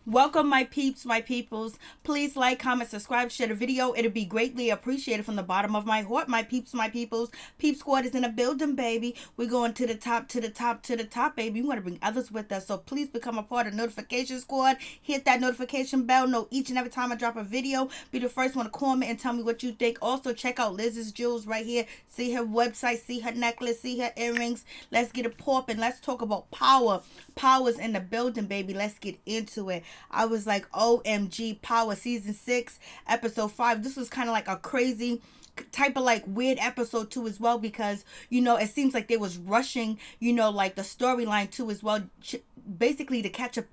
Welcome, my peeps, my peoples. Please like, comment, subscribe, share the video. It'll be greatly appreciated from the bottom of my heart, my peeps, my peoples. Peep Squad is in a building, baby. We're going to the top, to the top, to the top, baby. We want to bring others with us. So please become a part of Notification Squad. Hit that notification bell. Know each and every time I drop a video. Be the first one to comment and tell me what you think. Also, check out Liz's Jewels right here. See her website, see her necklace, see her earrings. Let's get it popping. Let's talk about power. Power's in the building, baby. Let's get into it. I was like, OMG, Power Season 6, Episode 5. This was kind of like a crazy type of like weird episode too as well, because it seems like they was rushing like the storyline too as well, basically to catch up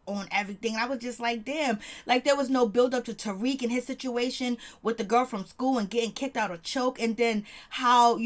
on everything. And I was just like, damn, like there was no build up to Tariq and his situation with the girl from school and getting kicked out of Choke, and then how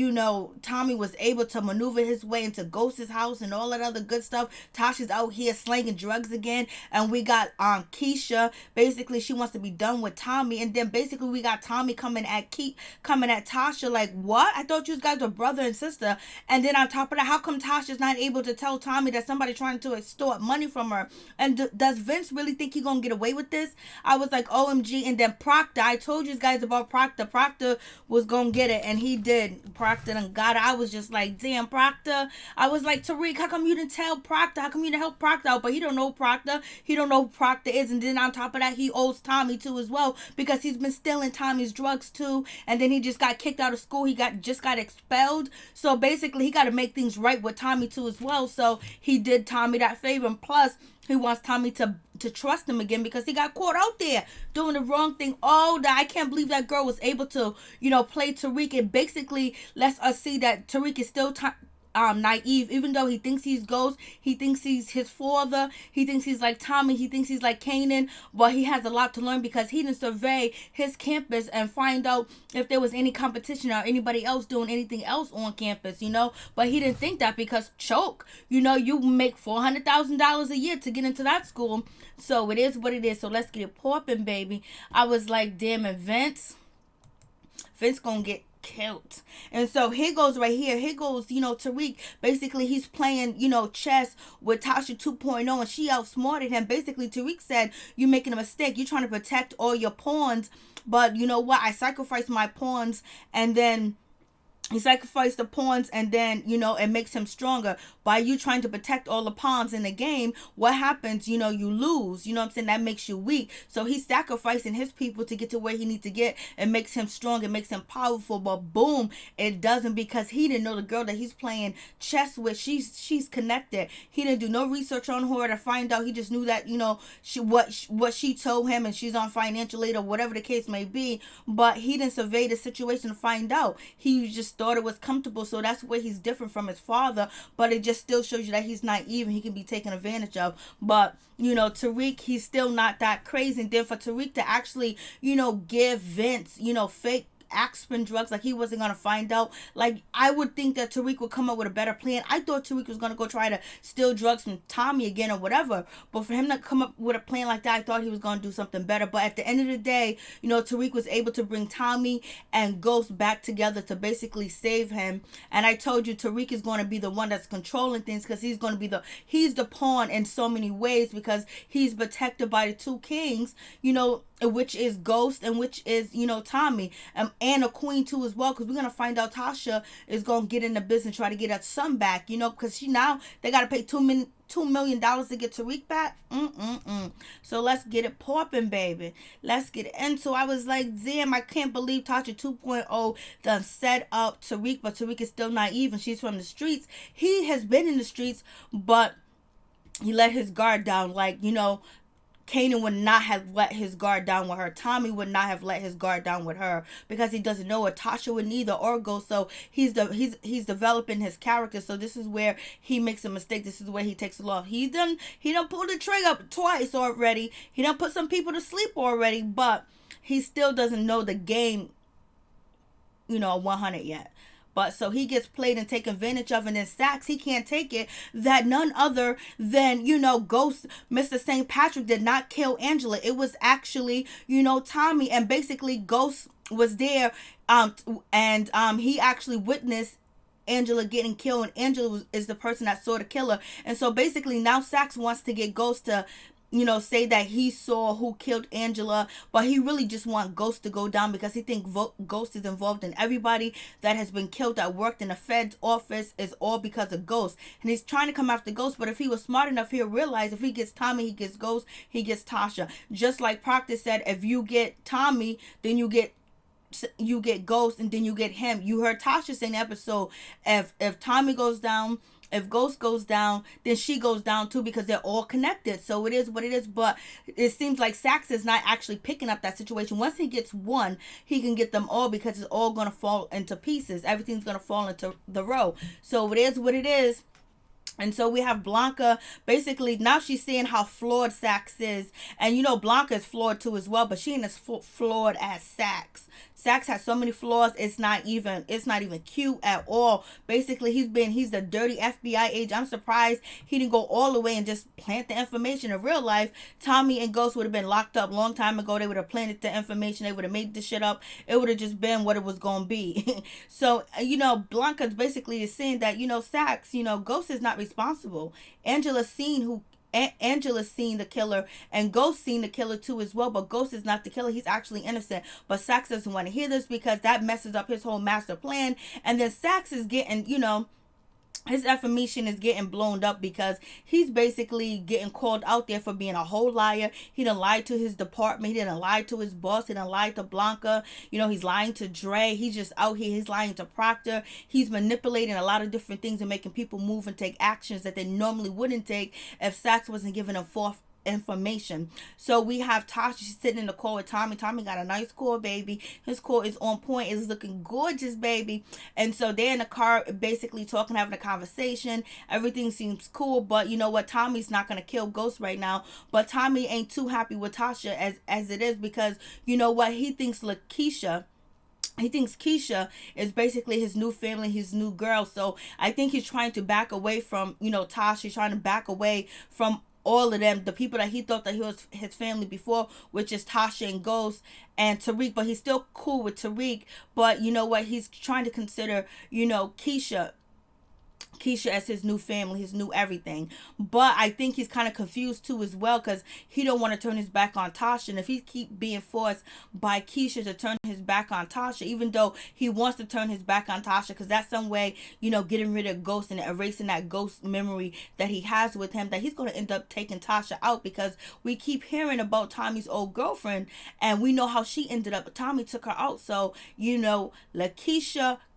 Tommy was able to maneuver his way into Ghost's house and all that other good stuff. Tasha's out here slanging drugs again, and we got Keisha, basically she wants to be done with Tommy, and then basically we got Tommy coming at Tasha like, what? I thought you guys were brother and sister. And then on top of that, how come Tasha's not able to tell Tommy that somebody trying to extort money from her? And does Vince really think he gonna get away with this? I was like, OMG. And then Proctor, I told you guys about Proctor. Proctor was gonna get it, and he did. Proctor done got it. I was just like, damn, Proctor. I was like, Tariq, how come you didn't tell Proctor? How come you didn't help Proctor out? But he don't know Proctor. He don't know who Proctor is. And then on top of that, he owes Tommy too as well, because he's been stealing Tommy's drugs too. And then he just got kicked out of school. He just got expelled. So basically, he got to make things right with Tommy too as well. So he did Tommy that favor. And plus, he wants Tommy to trust him again, because he got caught out there doing the wrong thing. Oh, I can't believe that girl was able to, play Tariq. It basically lets us see that Tariq is still naive, even though he thinks he's Ghost, he thinks he's his father, he thinks he's like Tommy, he thinks he's like Kanan, but he has a lot to learn, because he didn't survey his campus and find out if there was any competition or anybody else doing anything else on campus, but he didn't think that, because Choke, you make $400,000 a year to get into that school, so it is what it is. So let's get it popping, baby. I was like, damn it, Vince gonna get killed. And so here goes right here. Here goes, Tariq. Basically, he's playing, chess with Tasha 2.0, and she outsmarted him. Basically, Tariq said, you're making a mistake. You're trying to protect all your pawns, but you know what? I sacrificed my pawns, and then he sacrificed the pawns, and then, it makes him stronger. By you trying to protect all the pawns in the game, what happens? You lose. You know what I'm saying? That makes you weak. So he's sacrificing his people to get to where he needs to get. It makes him strong. It makes him powerful. But boom, it doesn't, because he didn't know the girl that he's playing chess with, she's connected. He didn't do no research on her to find out. He just knew that, what she told him, and she's on financial aid or whatever the case may be. But he didn't survey the situation to find out. He just thought it was comfortable. So that's where he's different from his father. But it just still shows you that he's naive and he can be taken advantage of. But Tariq, he's still not that crazy. And then for Tariq to actually give Vince fake Aspen drugs, like he wasn't gonna find out. Like, I would think that Tariq would come up with a better plan. I thought Tariq was gonna go try to steal drugs from Tommy again or whatever, but for him to come up with a plan like that, I thought he was gonna do something better. But at the end of the day, Tariq was able to bring Tommy and Ghost back together to basically save him. And I told you, Tariq is going to be the one that's controlling things, because he's going to be he's the pawn in so many ways, because he's protected by the two kings, which is Ghost and which is Tommy, and a queen too as well, because we're gonna find out Tasha is gonna get in the business, try to get her son back, because they gotta pay $2 million to get Tariq back. So let's get it popping, baby. Let's get it in. So I was like, damn, I can't believe Tasha 2.0 done set up Tariq, but Tariq is still naive, and she's from the streets. He has been in the streets, but he let his guard down. Like, Kanan would not have let his guard down with her. Tommy would not have let his guard down with her, because he doesn't know it. Tasha would neither, or go. So he's developing his character. So this is where he makes a mistake. This is where he takes a loss. He done pulled the trigger up twice already. He done put some people to sleep already, but he still doesn't know the game 100 yet. But so he gets played and taken advantage of, and then Saxe, he can't take it that none other than, Ghost, Mr. St. Patrick did not kill Angela. It was actually, Tommy, and basically Ghost was there, and he actually witnessed Angela getting killed, and Angela is the person that saw the killer. And so basically now Saxe wants to get Ghost to say that he saw who killed Angela, but he really just want Ghost to go down because he think Ghost is involved in everybody that has been killed that worked in the Fed's office is all because of Ghost. And he's trying to come after Ghost, but if he was smart enough, he'll realize if he gets Tommy, he gets Ghost, he gets Tasha. Just like Proctor said, if you get Tommy, then you get Ghost, and then you get him. You heard Tasha say in the episode, if Tommy goes down, if Ghost goes down, then she goes down too, because they're all connected. So it is what it is. But it seems like Saxe is not actually picking up that situation. Once he gets one, he can get them all, because it's all going to fall into pieces. Everything's going to fall into the row. So it is what it is. And so we have Blanca, basically, now she's seeing how flawed Saxe is. And Blanca is flawed too as well, but she ain't as flawed as Saxe. Saxe has so many flaws, it's not even cute at all. Basically, he's the dirty FBI agent. I'm surprised he didn't go all the way and just plant the information. In real life, Tommy and Ghost would have been locked up long time ago. They would have planted the information. They would have made this shit up. It would have just been what it was going to be. So, Blanca's basically saying that, Saxe, Ghost is not responsible. Angela's seen the killer, and Ghost seen the killer too as well, but Ghost is not the killer. He's actually innocent. But Saxe doesn't want to hear this because that messes up his whole master plan. And then Saxe is getting, his information is getting blown up because he's basically getting called out there for being a whole liar. He done lied to his department. He didn't lie to his boss. He done lied to Blanca. He's lying to Dre. He's just out here. He's lying to Proctor. He's manipulating a lot of different things and making people move and take actions that they normally wouldn't take if Saxe wasn't giving them forth information. So we have Tasha, she's sitting in the car with Tommy. Tommy got a nice car, baby. His car is on point. It's looking gorgeous, baby. And so they're in the car basically talking, having a conversation. Everything seems cool, but you know what? Tommy's not going to kill Ghost right now. But Tommy ain't too happy with Tasha as it is, because you know what? He thinks Keisha is basically his new family, his new girl. So I think he's trying to back away from, Tasha. He's trying to back away from all of them, the people that he thought that he was his family before, which is Tasha and Ghost and Tariq. But he's still cool with Tariq. But you know what? He's trying to consider, Keisha as his new family, his new everything. But I think he's kind of confused too as well, because he don't want to turn his back on Tasha. And if he keep being forced by Keisha to turn his back on Tasha, even though he wants to turn his back on Tasha, because that's some way, getting rid of Ghost and erasing that Ghost memory that he has with him, that he's going to end up taking Tasha out, because we keep hearing about Tommy's old girlfriend and we know how she ended up. Tommy took her out. So,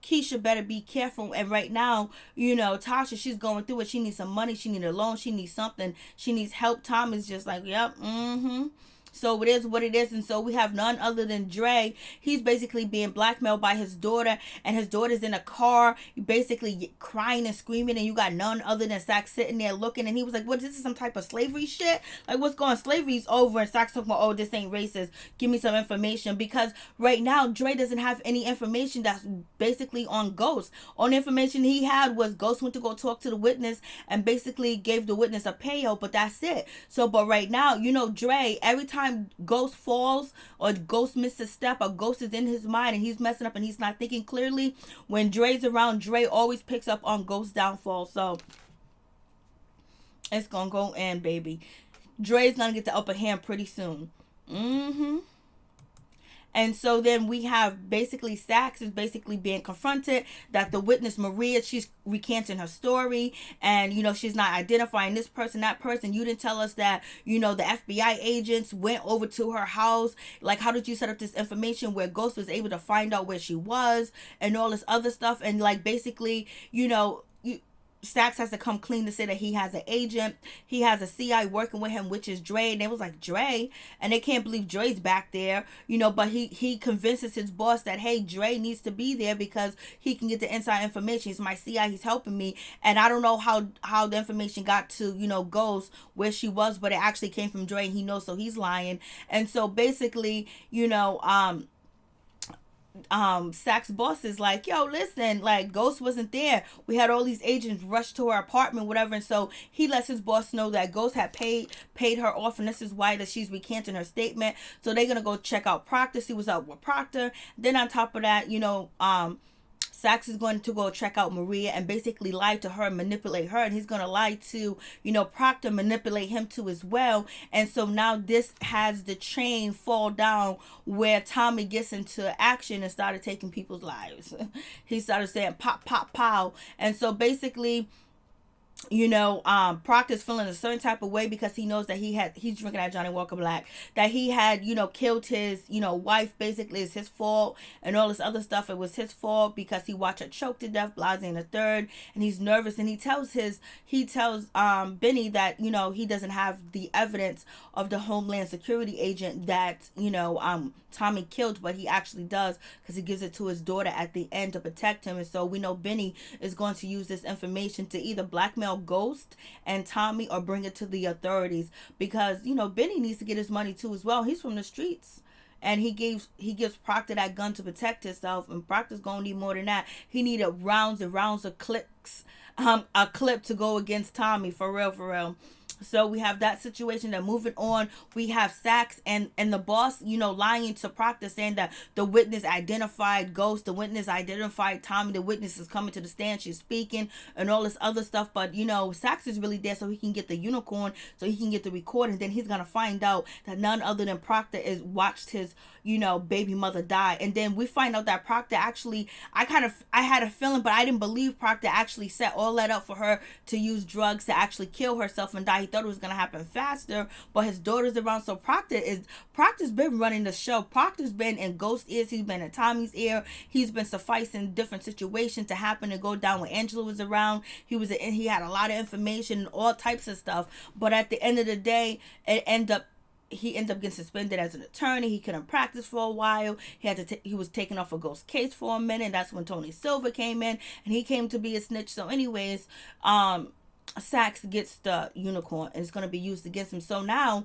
Keisha better be careful. And right now, Tasha, she's going through it. She needs some money. She needs a loan. She needs something. She needs help. Tommy's just like, yep, So it is what it is. And so we have none other than Dre. He's basically being blackmailed by his daughter, and his daughter's in a car basically crying and screaming, and you got none other than Saxe sitting there looking, and he was like, what, this is some type of slavery shit? Like, what's going on? Slavery's over. And Saxe talking about, oh, this ain't racist. Give me some information. Because right now, Dre doesn't have any information that's basically on Ghost. Only information he had was Ghost went to go talk to the witness and basically gave the witness a payout, but that's it. So, but right now, Dre, every time Ghost falls or Ghost misses a step or Ghost is in his mind and he's messing up and he's not thinking clearly, when Dre's around, Dre always picks up on Ghost's downfall. So it's gonna go in, baby. Dre's gonna get the upper hand pretty soon. And so then we have basically Saxe is basically being confronted that the witness Maria, she's recanting her story, and she's not identifying this person, that person. You didn't tell us that the FBI agents went over to her house. Like, how did you set up this information where Ghost was able to find out where she was and all this other stuff? And like basically Saxe has to come clean to say that he has an agent. He has a CI working with him, which is Dre. And they was like, Dre? And they can't believe Dre's back there, but he convinces his boss that, hey, Dre needs to be there because he can get the inside information. He's my CI. He's helping me. And I don't know how the information got to, Ghost where she was, but it actually came from Dre. And he knows, so he's lying. And so basically, Saxe boss is like, yo, listen, like, Ghost wasn't there. We had all these agents rush to her apartment, whatever. And so he lets his boss know that Ghost had paid her off, and this is why that she's recanting her statement. So they're gonna go check out Proctor, see what's up with Proctor. Then on top of that, Saxe is going to go check out Maria and basically lie to her and manipulate her, and he's going to lie to, Proctor, manipulate him too as well. And so now this has the chain fall down where Tommy gets into action and started taking people's lives. He started saying pop, pop, pow. And so basically, Proctor's feeling a certain type of way because he knows that he's drinking that Johnny Walker Black, that he had, killed his, wife. Basically, it's his fault and all this other stuff. It was his fault because he watched her choke to death, Blase in the third, and he's nervous, and he tells Benny that, he doesn't have the evidence of the Homeland Security agent that, Tommy killed, but he actually does, because he gives it to his daughter at the end to protect him. And so we know Benny is going to use this information to either blackmail Ghost and Tommy or bring it to the authorities, because Benny needs to get his money too as well. He's from the streets, and he gives Proctor that gun to protect himself, and Proctor's gonna need more than that. He needed rounds and rounds of clicks, a clip to go against Tommy, for real. So we have that situation. That moving on, we have Saxe and the boss, lying to Proctor, saying that the witness identified Ghost, the witness identified Tommy, the witness is coming to the stand, she's speaking, and all this other stuff. But Saxe is really there so he can get the unicorn, so he can get the recording. Then he's gonna find out that none other than Proctor is watched his baby mother die. And then we find out that Proctor actually, I had a feeling, but I didn't believe Proctor actually set all that up for her to use drugs to actually kill herself and die. He thought it was going to happen faster, but his daughter's around. So Proctor's been running the show. Proctor's been in Ghost's ears, he's been in Tommy's ear, he's been sufficing different situations to happen and go down when Angela was around. He had a lot of information and all types of stuff, but at the end of the day, he ended up getting suspended as an attorney. He couldn't practice for a while. He was taken off a Ghost case for a minute. That's when Tony Silver came in, and he came to be a snitch. So anyways, Saxe gets the unicorn, and it's going to be used against him. So now,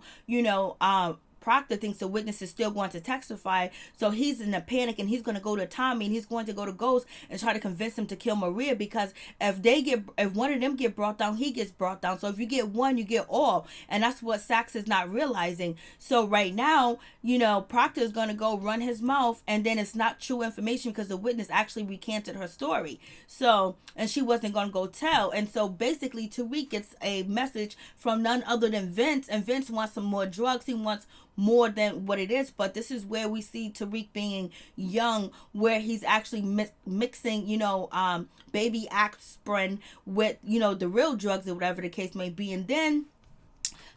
Proctor thinks the witness is still going to testify, so he's in a panic, and he's going to go to Tommy, and he's going to go to Ghost and try to convince him to kill Maria, because if one of them get brought down, he gets brought down. So if you get one, you get all, and that's what Saxe is not realizing. So right now, Proctor is going to go run his mouth, and then it's not true information because the witness actually recanted her story. So, and she wasn't going to go tell, and so basically Tariq gets a message from none other than Vince, and Vince wants some more drugs. He wants more than what it is, but this is where we see Tariq being young, where he's actually mixing baby aspirin with the real drugs or whatever the case may be. And then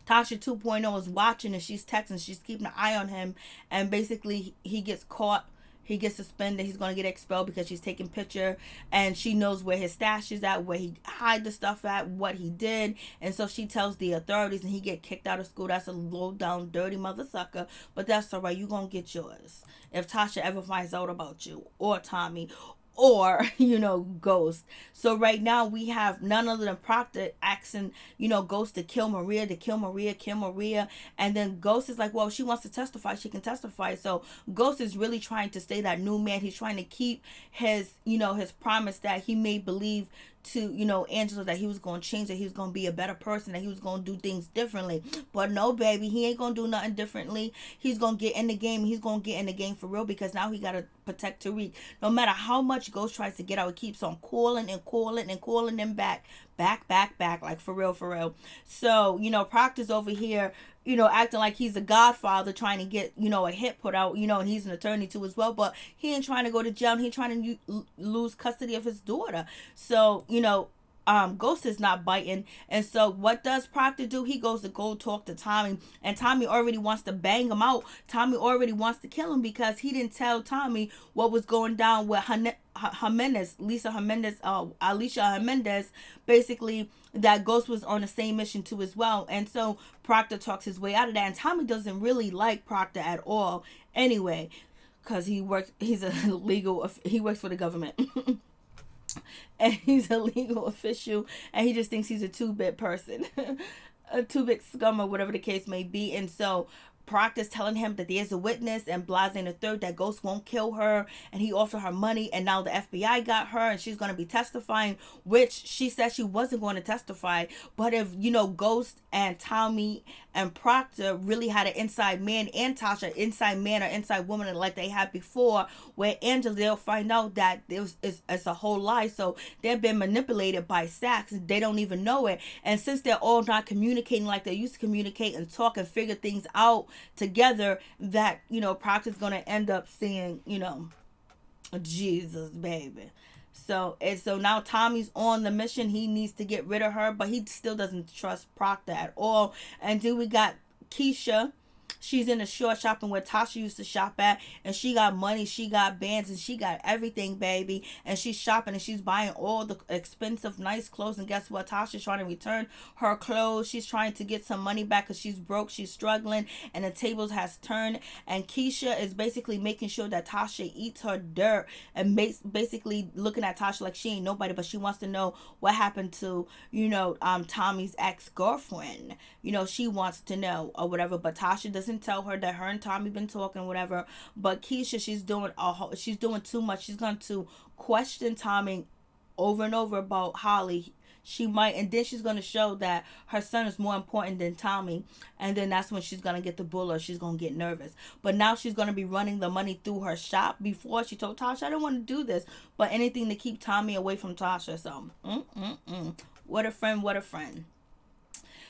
Tasha 2.0 is watching, and she's texting, she's keeping an eye on him, and basically he gets caught. He gets suspended. He's going to get expelled because she's taking picture, and she knows where his stash is at, where he hide the stuff at, what he did. And so she tells the authorities, and he get kicked out of school. That's a low down, dirty mother sucker. But that's all right. You're going to get yours. If Tasha ever finds out about you, or Tommy, or Ghost. So right now we have none other than Proctor asking Ghost to kill Maria, and then Ghost is like, well, she wants to testify, she can testify. So Ghost is really trying to stay that new man. He's trying to keep his his promise that he made believe to Angela, that he was going to change, that he was going to be a better person, that he was going to do things differently. But no, baby, he ain't going to do nothing differently. He's going to get in the game. He's going to get in the game for real, because now he got to protect Tariq. No matter how much Ghost tries to get out, he keeps on calling them back, like for real. So Proctor's over here acting like he's a godfather, trying to get a hit put out, and he's an attorney too as well, but he ain't trying to go to jail. He ain't trying to lose custody of his daughter. So Ghost is not biting. And so what does Proctor do? He goes to go talk to Tommy, and Tommy already wants to bang him out. Tommy already wants to kill him, because he didn't tell Tommy what was going down with Alicia Jimenez, basically, that Ghost was on the same mission too as well. And so Proctor talks his way out of that, and Tommy doesn't really like Proctor at all anyway, because he works for the government. And he's a legal official, and he just thinks he's a two-bit person, a two-bit scum, or whatever the case may be. And so Proctor's telling him that there's a witness and Blase the third that Ghost won't kill her, and he offered her money, and now the FBI got her and she's going to be testifying, which she said she wasn't going to testify. But if Ghost and Tommy and Proctor really had an inside man, and Tasha inside man or inside woman like they had before, where Angela, they'll find out that it's a whole lie. So they've been manipulated by Saxe, they don't even know it. And since they're all not communicating like they used to communicate and talk and figure things out together, that Proctor's gonna end up seeing Jesus, baby. So now Tommy's on the mission. He needs to get rid of her, but he still doesn't trust Proctor at all. And then we got Keisha. She's in the short shopping where Tasha used to shop at, and she got money, she got bands, and she got everything, baby. And she's shopping and she's buying all the expensive, nice clothes. And guess what? Tasha's trying to return her clothes. She's trying to get some money back because she's broke, she's struggling, and the tables has turned. And Keisha is basically making sure that Tasha eats her dirt and basically looking at Tasha like she ain't nobody, but she wants to know what happened to Tommy's ex-girlfriend. She wants to know or whatever, but Tasha doesn't tell her that her and Tommy been talking, whatever. But Keisha, she's doing too much. She's going to question Tommy over and over about Holly. She might, and then she's going to show that her son is more important than Tommy, and then that's when she's going to get the bull, or she's going to get nervous. But now she's going to be running the money through her shop. Before, she told Tasha, I don't want to do this, but anything to keep Tommy away from Tasha. So what a friend, what a friend.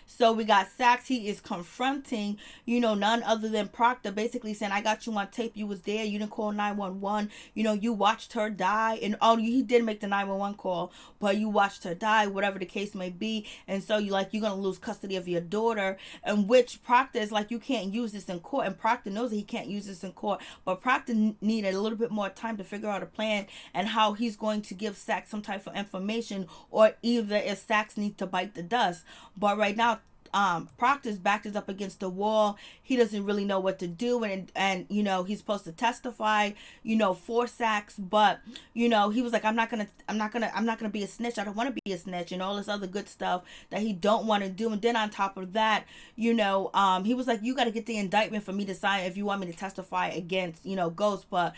So we got Saxe. He is confronting, none other than Proctor, basically saying, I got you on tape. You was there. You didn't call 911. You watched her die. And he did make the 911 call, but you watched her die, whatever the case may be. And so you're going to lose custody of your daughter. And which Proctor is like, you can't use this in court. And Proctor knows that he can't use this in court. But Proctor needed a little bit more time to figure out a plan and how he's going to give Saxe some type of information, or either if Saxe needs to bite the dust. But right now, Proctor's back is up against the wall. He doesn't really know what to do, and he's supposed to testify, for Saxe, but he was like, I'm not gonna be a snitch. I don't want to be a snitch, and all this other good stuff that he don't want to do. And then on top of that, he was like, you got to get the indictment for me to sign if you want me to testify against Ghost. But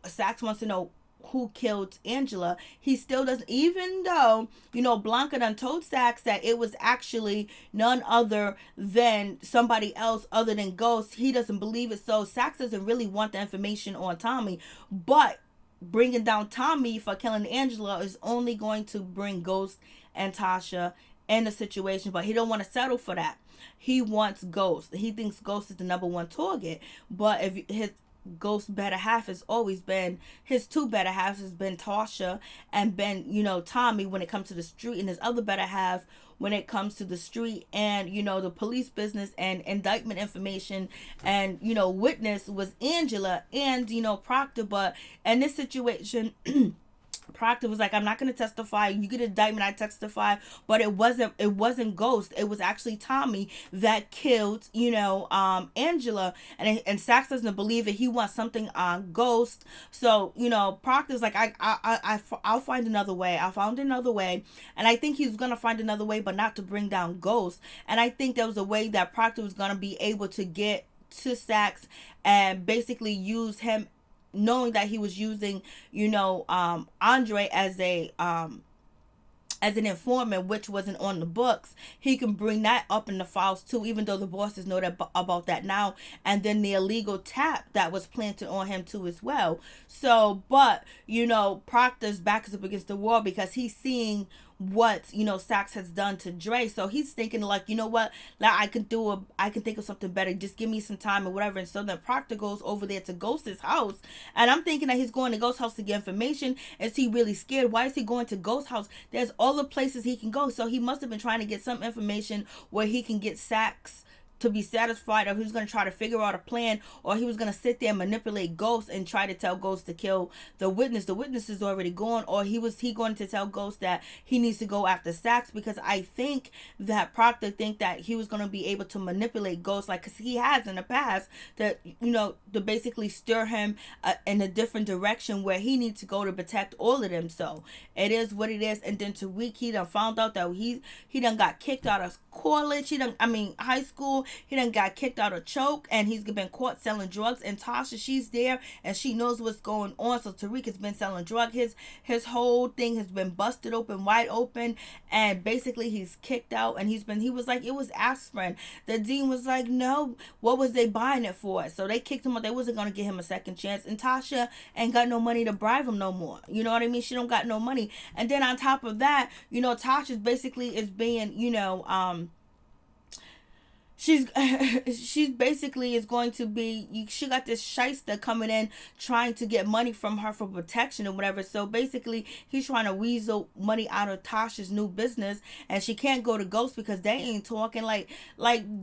Saxe wants to know who killed Angela. He still doesn't, even though Blanca done told Saxe that it was actually none other than somebody else other than Ghost. He doesn't believe it. So Saxe doesn't really want the information on Tommy, but bringing down Tommy for killing Angela is only going to bring Ghost and Tasha in the situation. But he don't want to settle for that. He wants Ghost. He thinks Ghost is the number one target. But if his Ghost's better half has always been, his two better halves has been Tasha and been Tommy when it comes to the street, and his other better half when it comes to the street and the police business and indictment information and witness was Angela and Proctor. But in this situation Proctor was like, I'm not going to testify. You get an indictment, I testify. But it wasn't Ghost. It was actually Tommy that killed, Angela. And Saxe doesn't believe it. He wants something on Ghost. So, Proctor's like, I'll find another way. I found another way. And I think he's going to find another way, but not to bring down Ghost. And I think there was a way that Proctor was going to be able to get to Saxe and basically use him, knowing that he was using, Andre as an informant, which wasn't on the books. He can bring that up in the files too, even though the bosses know that about that now. And then the illegal tap that was planted on him too as well. So, but Proctor's back is up against the wall because he's seeing what Saxe has done to Dre. So he's thinking like, what, like I can think of something better, just give me some time or whatever. And so then Proctor goes over there to Ghost's house, and I'm thinking that he's going to Ghost's house to get information. Is he really scared? Why is he going to Ghost's house? There's all the places he can go. So he must have been trying to get some information where he can get Saxe to be satisfied, or he was going to try to figure out a plan, or he was going to sit there and manipulate Ghost and try to tell Ghost to kill the witness. The witness is already gone, or he going to tell Ghost that he needs to go after Saxe, because I think that Proctor think that he was going to be able to manipulate Ghost, like, because he has in the past, that to basically stir him in a different direction where he needs to go to protect all of them. So it is what it is. And then Tariq, he done found out that he done got kicked out of college. High school. He done got kicked out of choke, and he's been caught selling drugs. And Tasha, she's there, and she knows what's going on. So Tariq has been selling drugs. His whole thing has been busted open, wide open, and basically he's kicked out. And he was like, it was aspirin. The dean was like, no, what was they buying it for? So they kicked him out. They wasn't gonna give him a second chance. And Tasha ain't got no money to bribe him no more. You know what I mean? She don't got no money. And then on top of that, Tasha basically is being, she's she's basically is going to be, she got this shyster coming in trying to get money from her for protection or whatever. So basically he's trying to weasel money out of Tasha's new business, and she can't go to Ghost because they ain't talking. Like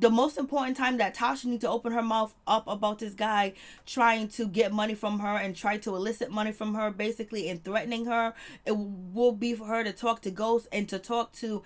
the most important time that Tasha needs to open her mouth up about this guy trying to get money from her and try to elicit money from her, basically, and threatening her, it will be for her to talk to Ghost and to talk to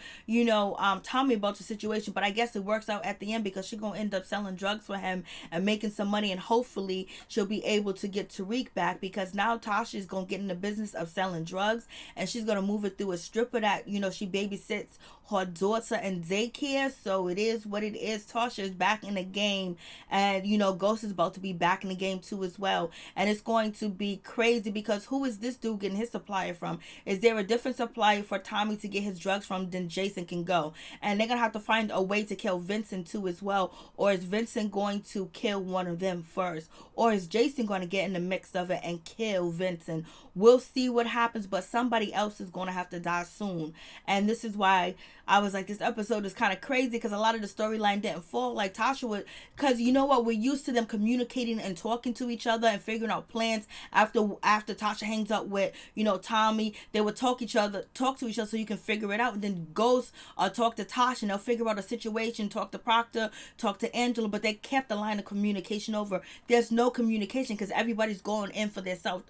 Tommy about the situation. But I guess it works out at the end because she's gonna end up selling drugs for him and making some money, and hopefully she'll be able to get Tariq back, because now Tasha is gonna get in the business of selling drugs, and she's gonna move it through a stripper that she babysits her daughter in daycare. So it is what it is. Tasha is back in the game, and Ghost is about to be back in the game too as well, and it's going to be crazy because who is this dude getting his supplier from? Is there a different supplier for Tommy to get his drugs from than Jason can go? And they're gonna have to find a way to kill Vincent too as well. Or is Vincent going to kill one of them first? Or is Jason going to get in the mix of it and kill Vincent? We'll see what happens, but somebody else is going to have to die soon. And this is why I was like, this episode is kind of crazy, because a lot of the storyline didn't fall like Tasha would. Because you know what? We're used to them communicating and talking to each other and figuring out plans. After Tasha hangs up with, Tommy, they would talk to each other so you can figure it out. And then Ghost talk to Tasha, and they'll figure out a situation, talk to Proctor, talk to Angela, but they kept the line of communication over. There's no communication because everybody's going in for themselves.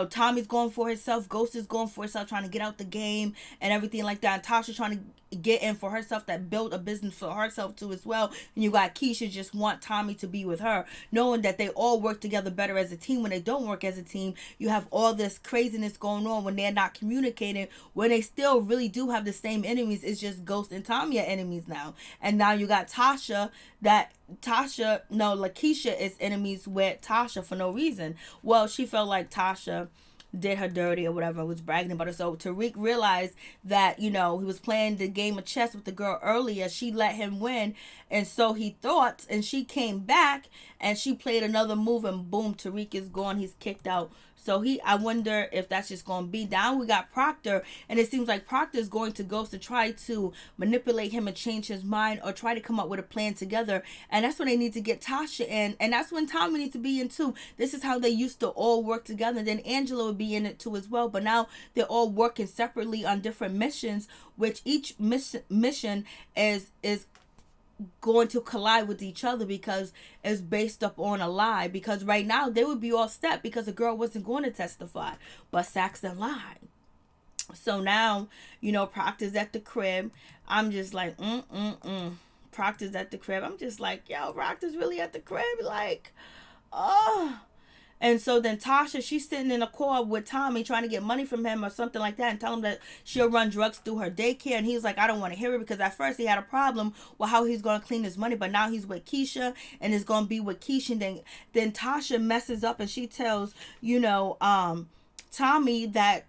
Tommy's going for himself, Ghost is going for himself, trying to get out the game and everything like that. And Tasha's trying to get in for herself, that build a business for herself too as well. And you got Keisha just want Tommy to be with her, knowing that they all work together better as a team. When they don't work as a team, you have all this craziness going on when they're not communicating, when they still really do have the same enemies. It's just Ghost and Tommy are enemies now. And now you got Keisha is enemies with Tasha for no reason. Well, she felt like Tasha did her dirty or whatever, was bragging about it. So Tariq realized that, he was playing the game of chess with the girl earlier. She let him win, and so he thought, and she came back and she played another move, and boom, Tariq is gone. He's kicked out. So I wonder if that's just going to be down. We got Proctor, and it seems like Proctor is going to Ghost to try to manipulate him and change his mind, or try to come up with a plan together. And that's when they need to get Tasha in, and that's when Tommy needs to be in too. This is how they used to all work together. Then Angela would be in it too as well, but now they're all working separately on different missions, which each mission is going to collide with each other because it's based up on a lie. Because right now they would be all set because the girl wasn't going to testify, but Saxe lied. So now Proctor's at the crib. I'm just like Proctor's at the crib. I'm just like, yo, Proctor's really at the crib, like, oh. And so then Tasha, she's sitting in a car with Tommy trying to get money from him or something like that, and tell him that she'll run drugs through her daycare. And he's like, I don't want to hear it, because at first he had a problem with how he's going to clean his money, but now he's with Keisha and is going to be with Keisha. And then Tasha messes up and she tells, Tommy that,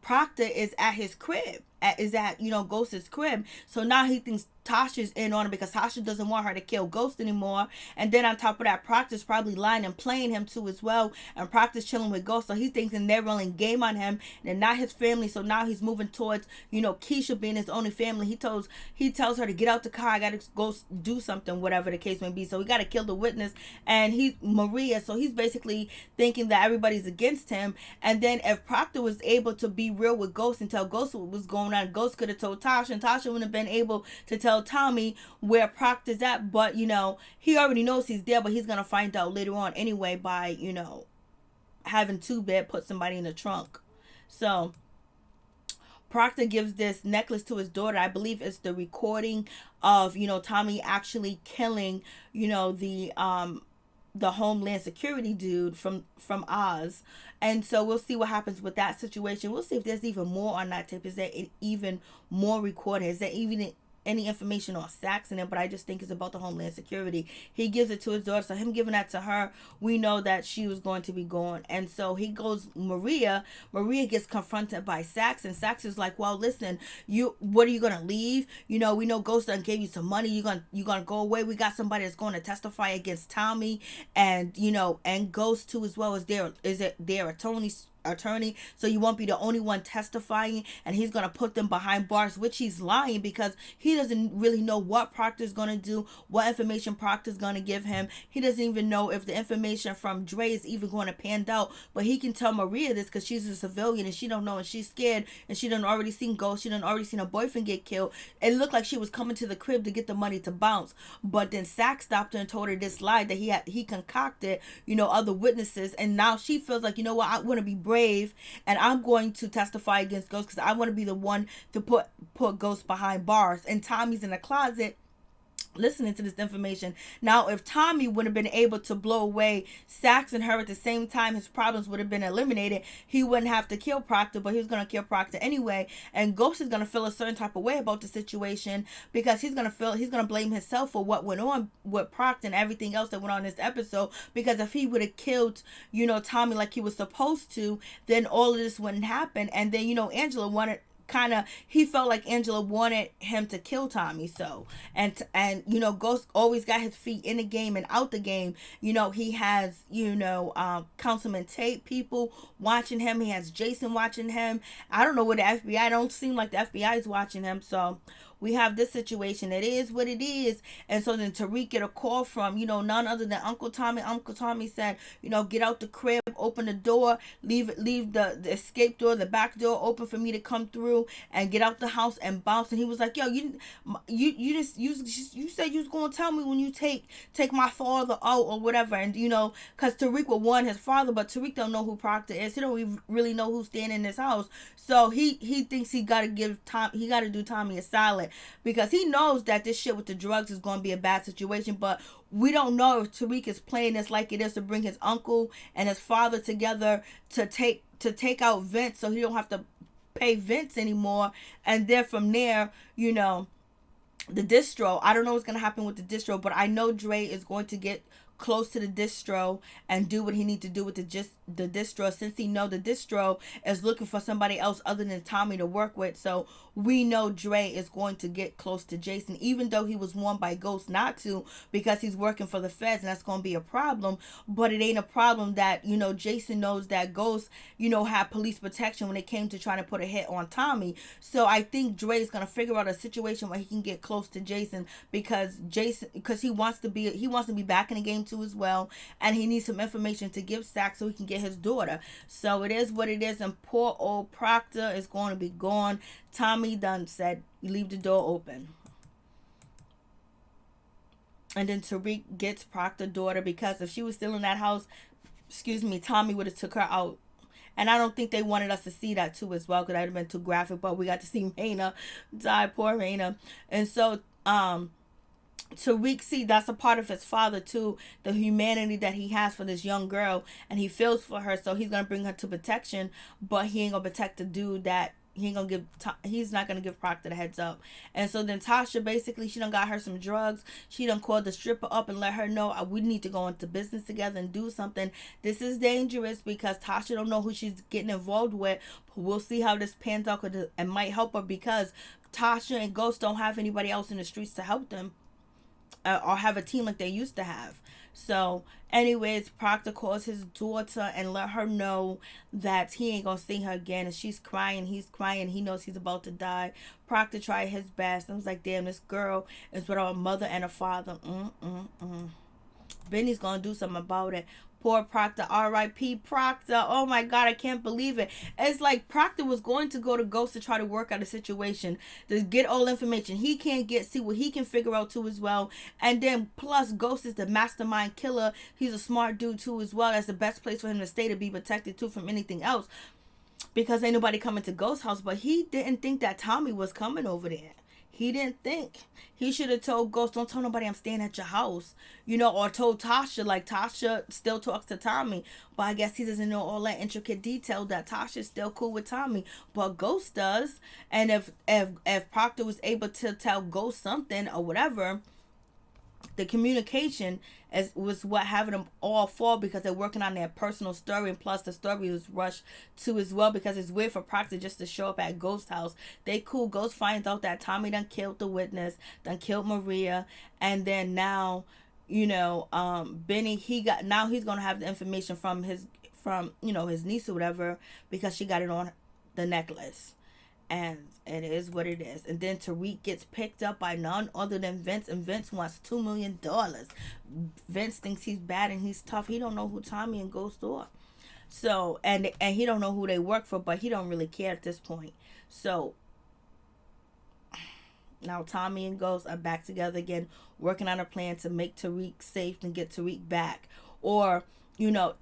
Proctor is at his crib, is at Ghost's crib. So now he thinks Tasha's in on it because Tasha doesn't want her to kill Ghost anymore. And then on top of that, Proctor's probably lying and playing him too as well. And Proctor's chilling with Ghost, so he's thinking they're running game on him and not his family. So now he's moving towards Keisha being his only family. He tells her to get out the car. I gotta go do something, whatever the case may be. So we gotta kill the witness, and he's Maria. So he's basically thinking that everybody's against him. And then if Proctor was able to be real with Ghost and tell Ghost what was going on, Ghost could have told Tasha, and Tasha wouldn't have been able to tell Tommy where Proctor's at. But he already knows he's there, but he's gonna find out later on anyway by having two bed put somebody in the trunk. So Proctor gives this necklace to his daughter. I believe it's the recording of Tommy actually killing the Homeland Security dude from Oz. And so we'll see what happens with that situation. We'll see if there's even more on that tape. Is there even more recording? Is there even any information on Saxe in it, but I just think it's about the Homeland Security. He gives it to his daughter, so him giving that to her, we know that she was going to be gone. And so he goes, Maria gets confronted by Saxe, and Saxe is like, well, listen, what are you gonna leave? We know Ghost done gave you some money. You gonna go away? We got somebody that's going to testify against Tommy, and and Ghost too, as well as their attorney, so you won't be the only one testifying, and he's gonna put them behind bars, which he's lying, because he doesn't really know what Proctor's gonna do, what information Proctor's gonna give him. He doesn't even know if the information from Dre is even going to pan out, but he can tell Maria this because she's a civilian and she don't know, and she's scared, and she done already seen Ghost, she done already seen her boyfriend get killed. It looked like she was coming to the crib to get the money to bounce, but then Saxe stopped her and told her this lie that he concocted, other witnesses, and now she feels like, what, I want to be brave, and I'm going to testify against Ghost because I want to be the one to put Ghost behind bars. And Tommy's in the closet listening to this information. Now, if Tommy would have been able to blow away Saxe and her at the same time, his problems would have been eliminated. He wouldn't have to kill Proctor, but he was going to kill Proctor anyway. And Ghost is going to feel a certain type of way about the situation, because he's going to blame himself for what went on with Proctor and everything else that went on in this episode. Because if he would have killed, Tommy like he was supposed to, then all of this wouldn't happen. And then, Angela he felt like Angela wanted him to kill Tommy. So, and Ghost always got his feet in the game and out the game. He has, Councilman Tate people watching him. He has Jason watching him. I don't know what the FBI, don't seem like the FBI is watching him. So we have this situation. It is what it is. And so then Tariq get a call from, none other than Uncle Tommy. Uncle Tommy said, get out the crib, open the door, leave the escape door, the back door open for me to come through and get out the house and bounce. And he was like, yo, you said you was going to tell me when you take my father out or whatever. And, because Tariq would warn his father, but Tariq don't know who Proctor is. He don't really know who's staying in this house. So he thinks he got to do Tommy a solid, because he knows that this shit with the drugs is going to be a bad situation. But we don't know if Tariq is playing this like it is to bring his uncle and his father together to take out Vince, so he don't have to pay Vince anymore. And then from there, the distro, I don't know what's going to happen with the distro, but I know Dre is going to get close to the distro and do what he needs to do with the distro, since he know the distro is looking for somebody else other than Tommy to work with. So we know Dre is going to get close to Jason, even though he was warned by Ghost not to, because he's working for the feds, and that's going to be a problem. But it ain't a problem that, Jason knows that Ghost, had police protection when it came to trying to put a hit on Tommy. So I think Dre is going to figure out a situation where he can get close to Jason, because he wants to be back in the game too as well, and he needs some information to give Saxe so he can get his daughter. So it is what it is, and poor old Proctor is going to be gone. Tommy done said, leave the door open. And then Tariq gets Proctor's daughter, because if she was still in that house, Tommy would have took her out. And I don't think they wanted us to see that too as well, because that would have been too graphic, but we got to see Raina die, poor Raina. And so Tariq, see, that's a part of his father too, the humanity that he has for this young girl, and he feels for her, so he's gonna bring her to protection, but he ain't gonna protect the dude that he's not gonna give Proctor the heads up. And so then Tasha, basically, she done got her some drugs. She done called the stripper up and let her know, we need to go into business together and do something. This is dangerous, because Tasha don't know who she's getting involved with. We'll see how this pans out, and might help her, because Tasha and Ghost don't have anybody else in the streets to help them, or have a team like they used to have. So anyways, Proctor calls his daughter and let her know that he ain't gonna see her again, and she's crying, he's crying, he knows he's about to die. Proctor tried his best. I was like, damn, this girl is without a mother and a father. Benny's gonna do something about it. Poor Proctor, R.I.P. Proctor. Oh my God, I can't believe it. It's like Proctor was going to go to Ghost to try to work out a situation, to get all information he can't see what he can figure out too as well. And then plus Ghost is the mastermind killer. He's a smart dude too as well. That's the best place for him to stay, to be protected too from anything else, because ain't nobody coming to Ghost's house. But he didn't think that Tommy was coming over there. He didn't think. He should have told Ghost, don't tell nobody I'm staying at your house. You know, or told Tasha, like Tasha still talks to Tommy. But I guess he doesn't know all that intricate detail that Tasha's still cool with Tommy. But Ghost does. And if Proctor was able to tell Ghost something or whatever, the communication was what having them all fall, because they're working on their personal story, and plus the story was rushed too as well, because it's weird for Proctor just to show up at Ghost's house. They cool. Ghost finds out that Tommy done killed the witness, done killed Maria, and then now, Benny, he's gonna have the information from his niece or whatever, because she got it on the necklace. And it is what it is. And then Tariq gets picked up by none other than Vince, and Vince wants $2 million. Vince thinks he's bad and he's tough. He don't know who Tommy and Ghost are. So and he don't know who they work for, but he don't really care at this point. So now Tommy and Ghost are back together again, working on a plan to make Tariq safe and get Tariq back. Or,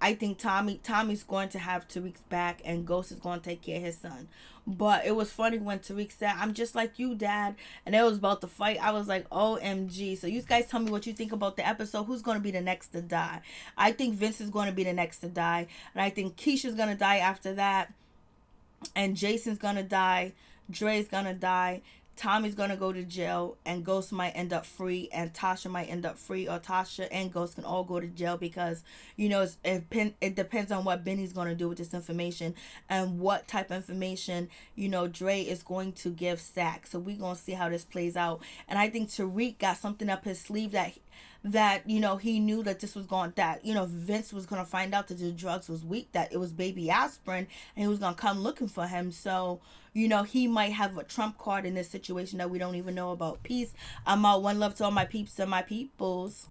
I think Tommy's going to have Tariq's back, and Ghost is going to take care of his son. But it was funny when Tariq said, I'm just like you, Dad. And it was about the fight. I was like, OMG. So you guys tell me what you think about the episode. Who's going to be the next to die? I think Vince is going to be the next to die. And I think Keisha's going to die after that. And Jason's going to die. Dre's going to die. Tommy's gonna go to jail, and Ghost might end up free, and Tasha might end up free, or Tasha and Ghost can all go to jail, because it depends on what Benny's gonna do with this information, and what type of information Dre is going to give Saxe. So we're gonna see how this plays out. And I think Tariq got something up his sleeve that he knew that this was going, that Vince was going to find out that the drugs was weak, that it was baby aspirin, and he was going to come looking for him. So he might have a trump card in this situation that we don't even know about. Peace. I'm out. One love to all my peeps and my peoples.